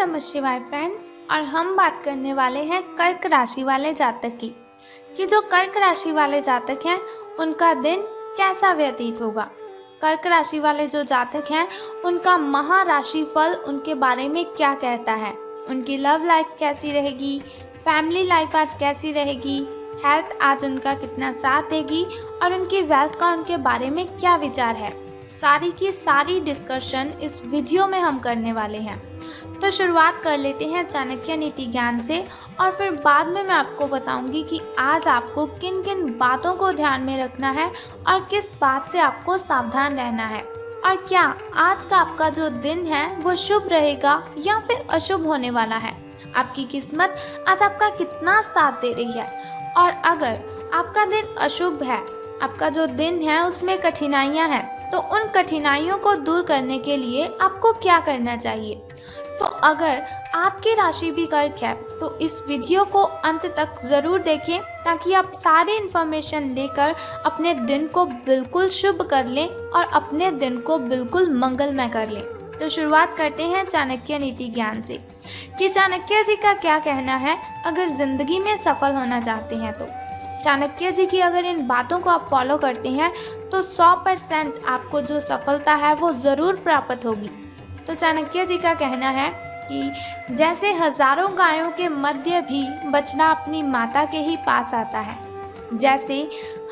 नमः शिवाय फ्रेंड्स। और हम बात करने वाले हैं कर्क राशि वाले जातक की कि जो कर्क राशि वाले जातक हैं उनका दिन कैसा व्यतीत होगा। कर्क राशि वाले जो जातक हैं उनका महाराशि फल उनके बारे में क्या कहता है, उनकी लव लाइफ कैसी रहेगी, फैमिली लाइफ आज कैसी रहेगी, हेल्थ आज उनका कितना साथ देगी और उनकी वेल्थ का उनके बारे में क्या विचार है। सारी की सारी डिस्कशन इस वीडियो में हम करने वाले हैं। तो शुरुआत कर लेते हैं चाणक्य नीति ज्ञान से और फिर बाद में मैं आपको बताऊंगी कि आज आपको किन किन बातों को ध्यान में रखना है और किस बात से आपको सावधान रहना है, और क्या आज का आपका जो दिन है वो शुभ रहेगा या फिर अशुभ होने वाला है। आपकी किस्मत आज आपका कितना साथ दे रही है, और अगर आपका दिन अशुभ है, आपका जो दिन है उसमें कठिनाइयां हैं, तो उन कठिनाइयों को दूर करने के लिए आपको क्या करना चाहिए। तो अगर आपकी राशि भी कर्क है तो इस वीडियो को अंत तक ज़रूर देखें ताकि आप सारी इन्फॉर्मेशन लेकर अपने दिन को बिल्कुल शुभ कर लें और अपने दिन को बिल्कुल मंगलमय कर लें। तो शुरुआत करते हैं चाणक्य नीति ज्ञान से कि चाणक्य जी का क्या कहना है अगर ज़िंदगी में सफल होना चाहते हैं। तो चाणक्य जी की अगर इन बातों को आप फॉलो करते हैं तो 100% आपको जो सफलता है वो ज़रूर प्राप्त होगी। तो चाणक्य जी का कहना है कि जैसे हजारों गायों के मध्य भी बछड़ा अपनी माता के ही पास आता है, जैसे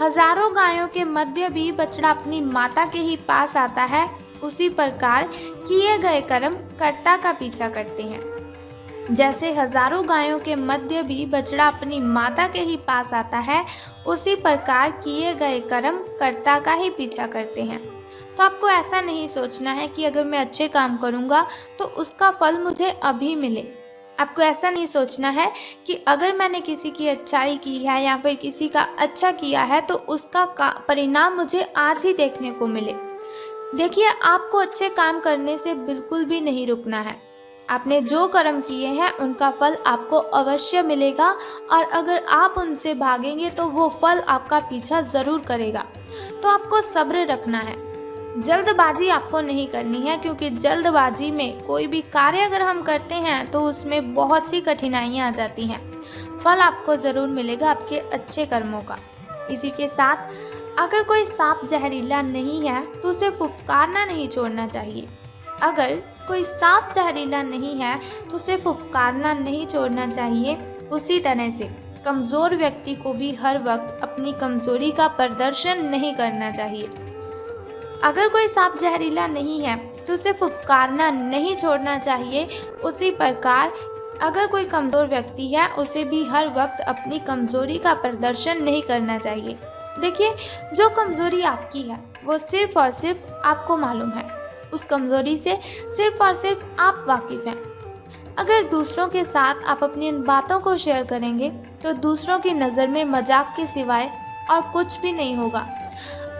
हजारों गायों के मध्य भी बछड़ा अपनी माता के ही पास आता है, उसी प्रकार किए गए कर्म कर्ता का पीछा करते हैं। जैसे हजारों गायों के मध्य भी बछड़ा अपनी माता के ही पास आता है, उसी प्रकार किए गए कर्म कर्ता का ही पीछा करते हैं। तो आपको ऐसा नहीं सोचना है कि अगर मैं अच्छे काम करूंगा तो उसका फल मुझे अभी मिले। आपको ऐसा नहीं सोचना है कि अगर मैंने किसी की अच्छाई की है या फिर किसी का अच्छा किया है तो उसका परिणाम मुझे आज ही देखने को मिले। देखिए, आपको अच्छे काम करने से बिल्कुल भी नहीं रुकना है। आपने जो कर्म किए हैं उनका फल आपको अवश्य मिलेगा, और अगर आप उनसे भागेंगे तो वो फल आपका पीछा ज़रूर करेगा। तो आपको सब्र रखना है, जल्दबाजी आपको नहीं करनी है, क्योंकि जल्दबाजी में कोई भी कार्य अगर हम करते हैं तो उसमें बहुत सी कठिनाइयाँ आ जाती हैं। फल आपको ज़रूर मिलेगा आपके अच्छे कर्मों का। इसी के साथ अगर कोई सांप जहरीला नहीं है तो उसे फुफकारना नहीं छोड़ना चाहिए। अगर कोई सांप जहरीला नहीं है तो उसे फुफकारना नहीं छोड़ना चाहिए। उसी तरह से कमज़ोर व्यक्ति को भी हर वक्त अपनी कमज़ोरी का प्रदर्शन नहीं करना चाहिए। अगर कोई सांप जहरीला नहीं है तो उसे फुफकारना नहीं छोड़ना चाहिए। उसी प्रकार अगर कोई कमज़ोर व्यक्ति है उसे भी हर वक्त अपनी कमज़ोरी का प्रदर्शन नहीं करना चाहिए। देखिए, जो कमज़ोरी आपकी है वो सिर्फ़ और सिर्फ आपको मालूम है, उस कमज़ोरी से सिर्फ़ और सिर्फ आप वाकिफ़ हैं। अगर दूसरों के साथ आप अपनी इन बातों को शेयर करेंगे तो दूसरों की नज़र में मजाक के सिवाय और कुछ भी नहीं होगा।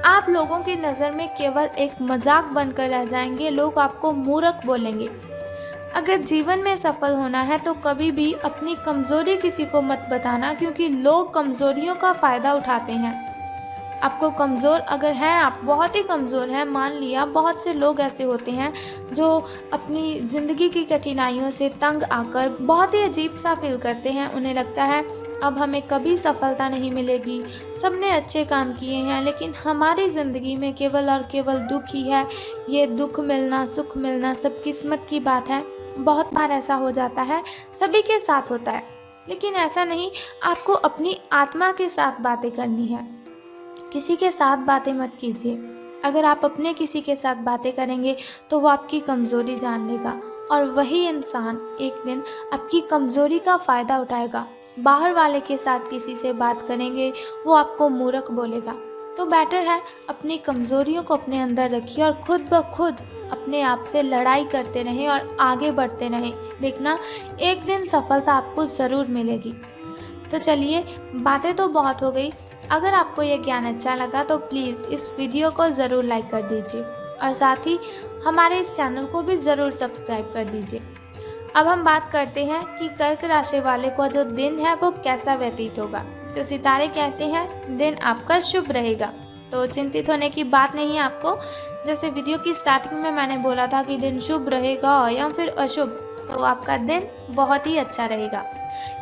आप लोगों की नज़र में केवल एक मजाक बनकर रह जाएंगे, लोग आपको मूर्ख बोलेंगे। अगर जीवन में सफल होना है तो कभी भी अपनी कमज़ोरी किसी को मत बताना, क्योंकि लोग कमज़ोरियों का फ़ायदा उठाते हैं। आपको कमज़ोर अगर हैं, आप बहुत ही कमज़ोर हैं, मान लिया बहुत से लोग ऐसे होते हैं जो अपनी ज़िंदगी की कठिनाइयों से तंग आकर बहुत ही अजीब सा फील करते हैं। उन्हें लगता है अब हमें कभी सफलता नहीं मिलेगी, सबने अच्छे काम किए हैं लेकिन हमारी ज़िंदगी में केवल और केवल दुख ही है। ये दुख मिलना सुख मिलना सब किस्मत की बात है। बहुत बार ऐसा हो जाता है, सभी के साथ होता है, लेकिन ऐसा नहीं। आपको अपनी आत्मा के साथ बातें करनी है, किसी के साथ बातें मत कीजिए। अगर आप अपने किसी के साथ बातें करेंगे तो वो आपकी कमज़ोरी जान लेगा, और वही इंसान एक दिन आपकी कमज़ोरी का फ़ायदा उठाएगा। बाहर वाले के साथ किसी से बात करेंगे वो आपको मूर्ख बोलेगा। तो बेटर है अपनी कमज़ोरियों को अपने अंदर रखिए और खुद ब खुद अपने आप से लड़ाई करते रहें और आगे बढ़ते रहें। देखना, एक दिन सफलता आपको ज़रूर मिलेगी। तो चलिए, बातें तो बहुत हो गई। अगर आपको ये ज्ञान अच्छा लगा तो प्लीज़ इस वीडियो को ज़रूर लाइक कर दीजिए और साथ ही हमारे इस चैनल को भी ज़रूर सब्सक्राइब कर दीजिए। अब हम बात करते हैं कि कर्क राशि वाले का जो दिन है वो कैसा व्यतीत होगा। तो सितारे कहते हैं दिन आपका शुभ रहेगा। तो चिंतित होने की बात नहीं है आपको। जैसे वीडियो की स्टार्टिंग में मैंने बोला था कि दिन शुभ रहेगा या फिर अशुभ, तो आपका दिन बहुत ही अच्छा रहेगा।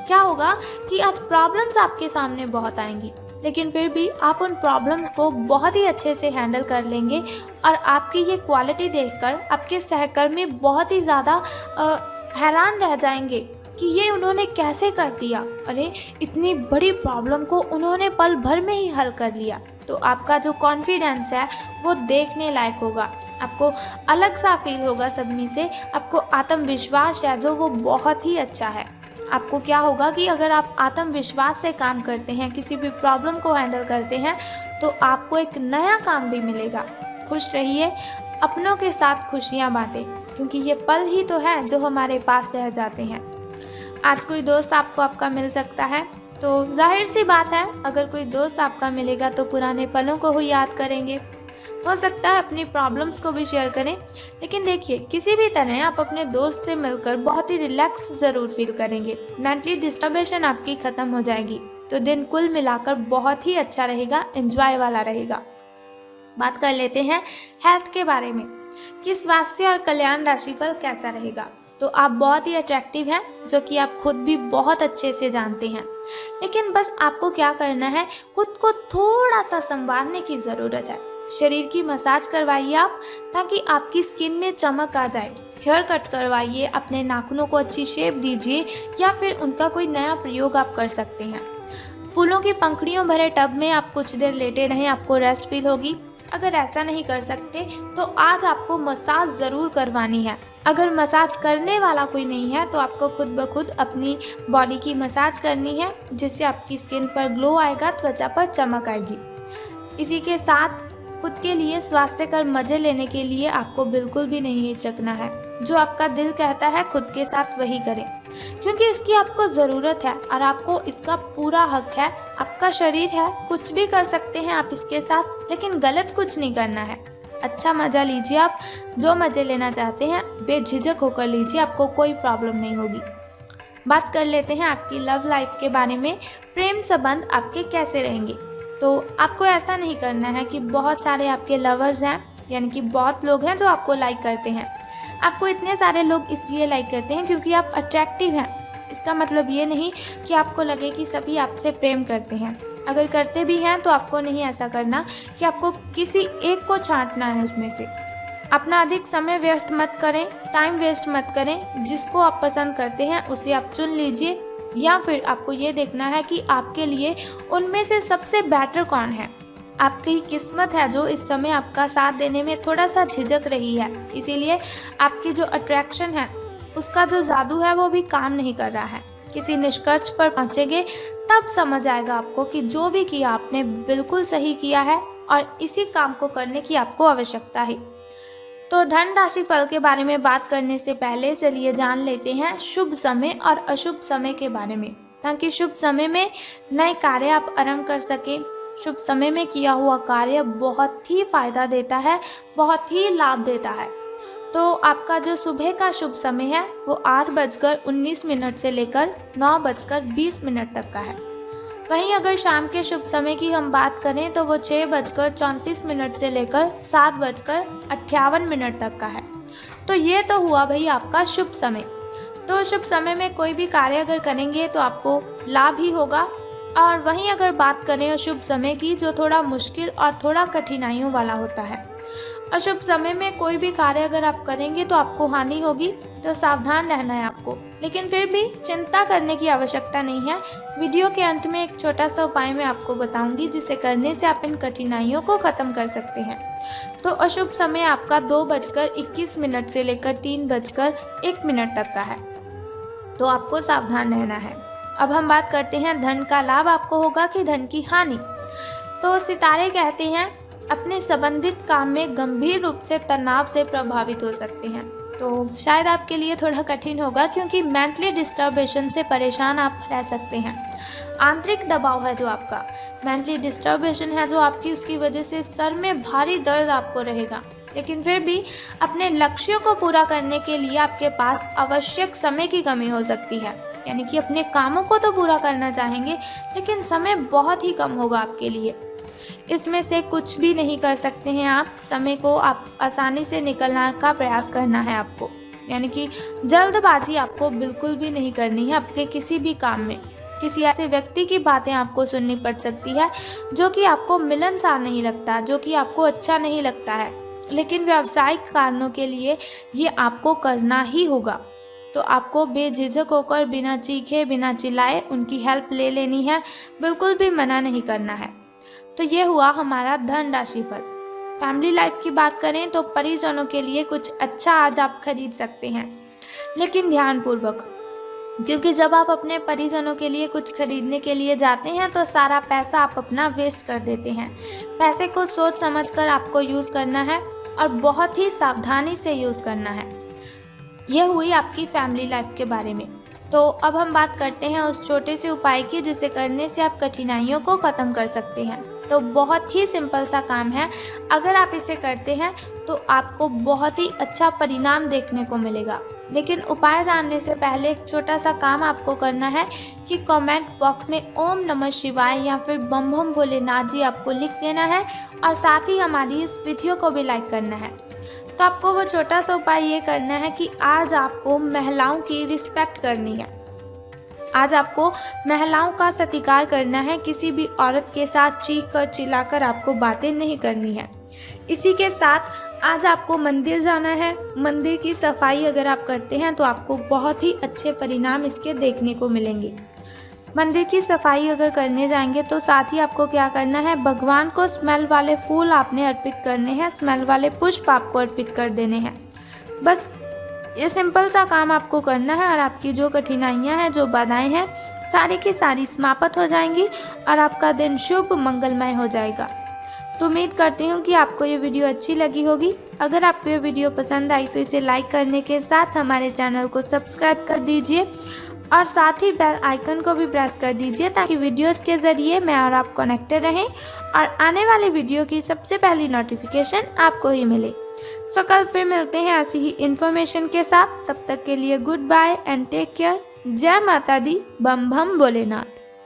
क्या होगा कि आज प्रॉब्लम्स आपके सामने बहुत आएंगी, लेकिन फिर भी आप उन प्रॉब्लम्स को बहुत ही अच्छे से हैंडल कर लेंगे और आपकी ये क्वालिटी देखकर आपके सहकर्मी बहुत ही ज़्यादा हैरान रह जाएंगे कि ये उन्होंने कैसे कर दिया। अरे इतनी बड़ी प्रॉब्लम को उन्होंने पल भर में ही हल कर लिया। तो आपका जो कॉन्फिडेंस है वो देखने लायक होगा, आपको अलग सा फील होगा सब में से, आपको आत्मविश्वास है जो वो बहुत ही अच्छा है। आपको क्या होगा कि अगर आप आत्मविश्वास से काम करते हैं, किसी भी प्रॉब्लम को हैंडल करते हैं, तो आपको एक नया काम भी मिलेगा। खुश रहिए, अपनों के साथ खुशियाँ बांटें, क्योंकि ये पल ही तो है जो हमारे पास रह जाते हैं। आज कोई दोस्त आपको आपका मिल सकता है, तो जाहिर सी बात है अगर कोई दोस्त आपका मिलेगा तो पुराने पलों को ही याद करेंगे। हो सकता है अपनी प्रॉब्लम्स को भी शेयर करें, लेकिन देखिए किसी भी तरह आप अपने दोस्त से मिलकर बहुत ही रिलैक्स ज़रूर फील करेंगे। मेंटली डिस्टर्बेशन आपकी ख़त्म हो जाएगी, तो दिन कुल मिलाकर बहुत ही अच्छा रहेगा, एंजॉय वाला रहेगा। बात कर लेते हैं हेल्थ के बारे में कि स्वास्थ्य और कल्याण राशिफल कैसा रहेगा। तो आप बहुत ही अट्रैक्टिव हैं, जो कि आप खुद भी बहुत अच्छे से जानते हैं, लेकिन बस आपको क्या करना है, खुद को थोड़ा सा संवारने की ज़रूरत है। शरीर की मसाज करवाइए आप, ताकि आपकी स्किन में चमक आ जाए। हेयर कट करवाइए, अपने नाखूनों को अच्छी शेप दीजिए, या फिर उनका कोई नया प्रयोग आप कर सकते हैं। फूलों की पंखुड़ियों भरे टब में आप कुछ देर लेटे रहें, आपको रेस्ट फील होगी। अगर ऐसा नहीं कर सकते तो आज आपको मसाज ज़रूर करवानी है। अगर मसाज करने वाला कोई नहीं है तो आपको खुद ब खुद अपनी बॉडी की मसाज करनी है, जिससे आपकी स्किन पर ग्लो आएगा, त्वचा पर चमक आएगी। इसी के साथ खुद के लिए स्वास्थ्यकर मज़े लेने के लिए आपको बिल्कुल भी नहीं हिचकना है। जो आपका दिल कहता है खुद के साथ वही करें, क्योंकि इसकी आपको ज़रूरत है और आपको इसका पूरा हक है। आपका शरीर है, कुछ भी कर सकते हैं आप इसके साथ, लेकिन गलत कुछ नहीं करना है। अच्छा मज़ा लीजिए, आप जो मज़े लेना चाहते हैं बेझिझक होकर लीजिए, आपको कोई प्रॉब्लम नहीं होगी। बात कर लेते हैं आपकी लव लाइफ के बारे में। प्रेम संबंध आपके कैसे रहेंगे। तो आपको ऐसा नहीं करना है कि बहुत सारे आपके लवर्स हैं, यानी कि बहुत लोग हैं जो आपको लाइक करते हैं। आपको इतने सारे लोग इसलिए लाइक करते हैं क्योंकि आप अट्रैक्टिव हैं। इसका मतलब ये नहीं कि आपको लगे कि सभी आपसे प्रेम करते हैं। अगर करते भी हैं तो आपको नहीं ऐसा करना कि आपको किसी एक को छांटना है उसमें से। अपना अधिक समय व्यस्त मत करें, टाइम वेस्ट मत करें। जिसको आप पसंद करते हैं उसे आप चुन लीजिए, या फिर आपको ये देखना है कि आपके लिए उनमें से सबसे बेटर कौन है। आपकी किस्मत है जो इस समय आपका साथ देने में थोड़ा सा झिझक रही है, इसीलिए आपकी जो अट्रैक्शन है उसका जो जादू है वो भी काम नहीं कर रहा है। किसी निष्कर्ष पर पहुंचेंगे तब समझ आएगा आपको कि जो भी किया आपने बिल्कुल सही किया है और इसी काम को करने की आपको आवश्यकता है। तो धन राशि फल के बारे में बात करने से पहले चलिए जान लेते हैं शुभ समय और अशुभ समय के बारे में, ताकि शुभ समय में नए कार्य आप आरंभ कर सकें। शुभ समय में किया हुआ कार्य बहुत ही फायदा देता है, बहुत ही लाभ देता है। तो आपका जो सुबह का शुभ समय है वो 8:19 से लेकर 9:20 तक का है। वहीं अगर शाम के शुभ समय की हम बात करें तो वो 6:34 से लेकर 7:58 तक का है। तो ये तो हुआ भाई आपका शुभ समय। तो शुभ समय में कोई भी कार्य अगर करेंगे तो आपको लाभ ही होगा। और वहीं अगर बात करें अशुभ समय की, जो थोड़ा मुश्किल और थोड़ा कठिनाइयों वाला होता है। अशुभ समय में कोई भी कार्य अगर आप करेंगे तो आपको हानि होगी, तो सावधान रहना है आपको। लेकिन फिर भी चिंता करने की आवश्यकता नहीं है। वीडियो के अंत में एक छोटा सा उपाय मैं आपको बताऊंगी, जिसे करने से आप इन कठिनाइयों को ख़त्म कर सकते हैं। तो अशुभ समय आपका 2:21 से लेकर 3:01 तक का है, तो आपको सावधान रहना है। अब हम बात करते हैं धन का लाभ आपको होगा कि धन की हानि। तो सितारे कहते हैं अपने संबंधित काम में गंभीर रूप से तनाव से प्रभावित हो सकते हैं। तो शायद आपके लिए थोड़ा कठिन होगा, क्योंकि मेंटली डिस्टर्बेशन से परेशान आप रह सकते हैं। आंतरिक दबाव है जो आपका, मेंटली डिस्टर्बेशन है जो आपकी, उसकी वजह से सर में भारी दर्द आपको रहेगा। लेकिन फिर भी अपने लक्ष्यों को पूरा करने के लिए आपके पास आवश्यक समय की कमी हो सकती है। यानी कि अपने कामों को तो पूरा करना चाहेंगे, लेकिन समय बहुत ही कम होगा आपके लिए। इसमें से कुछ भी नहीं कर सकते हैं आप। समय को आप आसानी से निकलने का प्रयास करना है आपको। यानी कि जल्दबाजी आपको बिल्कुल भी नहीं करनी है अपने किसी भी काम में। किसी ऐसे व्यक्ति की बातें आपको सुननी पड़ सकती है जो कि आपको मिलनसार नहीं लगता, जो कि आपको अच्छा नहीं लगता है, लेकिन व्यावसायिक कारणों के लिए ये आपको करना ही होगा। तो आपको बेझिझक होकर बिना चीखे बिना चिल्लाए उनकी हेल्प ले लेनी है, बिल्कुल भी मना नहीं करना है। तो ये हुआ हमारा धन राशि फल। फैमिली लाइफ की बात करें तो परिजनों के लिए कुछ अच्छा आज आप खरीद सकते हैं, लेकिन ध्यानपूर्वक, क्योंकि जब आप अपने परिजनों के लिए कुछ खरीदने के लिए जाते हैं तो सारा पैसा आप अपना वेस्ट कर देते हैं। पैसे को सोच समझकर आपको यूज़ करना है और बहुत ही सावधानी से यूज़ करना है। यह हुई आपकी फैमिली लाइफ के बारे में। तो अब हम बात करते हैं उस छोटे से उपाय की जिसे करने से आप कठिनाइयों को ख़त्म कर सकते हैं। तो बहुत ही सिंपल सा काम है, अगर आप इसे करते हैं तो आपको बहुत ही अच्छा परिणाम देखने को मिलेगा। लेकिन उपाय जानने से पहले एक छोटा सा काम आपको करना है कि कमेंट बॉक्स में ओम नमः शिवाय या फिर बम बम भोलेनाथ जी आपको लिख देना है और साथ ही हमारी इस वीडियो को भी लाइक करना है। तो आपको वो छोटा सा उपाय ये करना है कि आज आपको महिलाओं की रिस्पेक्ट करनी है। आज आपको महिलाओं का सत्कार करना है। किसी भी औरत के साथ चीख कर चिल्लाकर आपको बातें नहीं करनी है। इसी के साथ आज आपको मंदिर जाना है। मंदिर की सफाई अगर आप करते हैं तो आपको बहुत ही अच्छे परिणाम इसके देखने को मिलेंगे। मंदिर की सफाई अगर करने जाएंगे तो साथ ही आपको क्या करना है, भगवान को स्मेल वाले फूल आपने अर्पित करने हैं, स्मेल वाले पुष्प आपको अर्पित कर देने हैं। बस ये सिंपल सा काम आपको करना है और आपकी जो कठिनाइयां हैं, जो बाधाएं हैं, सारी की सारी समाप्त हो जाएंगी और आपका दिन शुभ मंगलमय हो जाएगा। तो उम्मीद करती हूँ कि आपको ये वीडियो अच्छी लगी होगी। अगर आपको ये वीडियो पसंद आई तो इसे लाइक करने के साथ हमारे चैनल को सब्सक्राइब कर दीजिए और साथ ही बेल आइकन को भी प्रेस कर दीजिए ताकि वीडियोस के ज़रिए मैं और आप कनेक्टेड रहें और आने वाली वीडियो की सबसे पहली नोटिफिकेशन आपको ही मिले। सो कल फिर मिलते हैं ऐसी ही इन्फॉर्मेशन के साथ। तब तक के लिए goodbye and take care. जय माता दी, बम बम भोलेनाथ।